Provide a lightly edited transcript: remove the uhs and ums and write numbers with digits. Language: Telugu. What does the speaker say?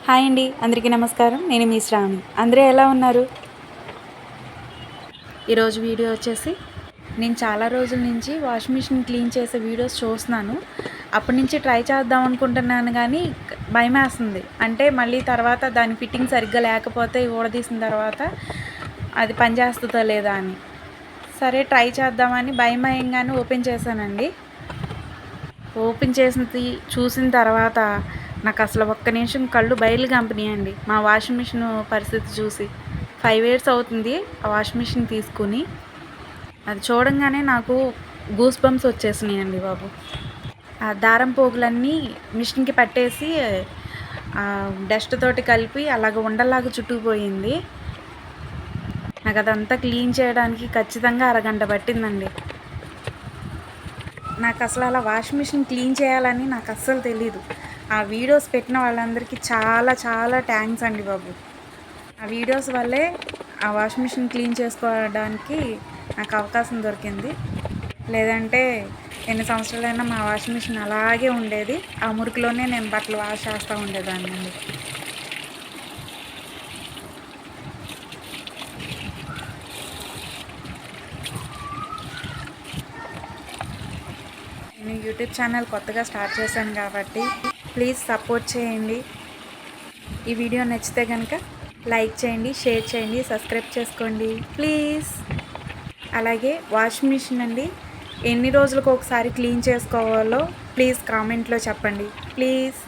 హాయ్ అండి, అందరికీ నమస్కారం. నేను మీ శ్రావణి. అందరూ ఎలా ఉన్నారు? ఈరోజు వీడియో వచ్చేసి నేను చాలా రోజుల నుంచి వాషింగ్ మిషన్ క్లీన్ చేసే వీడియోస్ చూస్తున్నాను. అప్పటి నుంచి ట్రై చేద్దాం అనుకుంటున్నాను కానీ భయమేస్తుంది. అంటే మళ్ళీ తర్వాత దాని ఫిట్టింగ్ సరిగ్గా లేకపోతే ఊడదీసిన తర్వాత అది పనిచేస్తుందా లేదా అని. సరే ట్రై చేద్దామని భయమయంగానే ఓపెన్ చేశానండి. ఓపెన్ చేసింది చూసిన తర్వాత నాకు అసలు ఒక్క నిమిషం కళ్ళు బయలు కంపినాయండి. మా వాషింగ్ మిషన్ పరిస్థితి చూసి 5 ఇయర్స్ అవుతుంది ఆ వాషింగ్ మిషన్ తీసుకుని. అది చూడంగానే నాకు గూస్ బంప్స్ వచ్చేసినాయండి బాబు. ఆ దారం పోగులన్నీ మిషన్కి పట్టేసి డస్ట్ తోటి కలిపి అలాగ ఉండలాగా చుట్టుకుపోయింది. నాకు అదంతా క్లీన్ చేయడానికి ఖచ్చితంగా అరగంట పట్టిందండి. నాకు అసలు అలా వాషింగ్ మిషన్ క్లీన్ చేయాలని నాకు అస్సలు తెలీదు. ఆ వీడియోస్ పెట్టిన వాళ్ళందరికీ చాలా చాలా థ్యాంక్స్ అండి బాబు. ఆ వీడియోస్ వల్లే ఆ వాషింగ్ మిషన్ క్లీన్ చేసుకోవడానికి నాకు అవకాశం దొరికింది. లేదంటే ఎన్ని సంవత్సరాలైనా మా వాషింగ్ మిషన్ అలాగే ఉండేది. ఆ మురికిలోనే నేను బట్టలు వాష్ చేస్తూ ఉండేదాన్ని అండి. నేను యూట్యూబ్ ఛానల్ కొత్తగా స్టార్ట్ చేశాను కాబట్టి ప్లీజ్ సపోర్ట్ చేయండి. ఈ వీడియో నచ్చితే కనుక లైక్ చేయండి, షేర్ చేయండి, సబ్స్క్రైబ్ చేసుకోండి ప్లీజ్. అలాగే వాషింగ్ మిషన్ అండి ఎన్ని రోజులకు ఒకసారి క్లీన్ చేసుకోవాలో ప్లీజ్ కామెంట్లో చెప్పండి ప్లీజ్.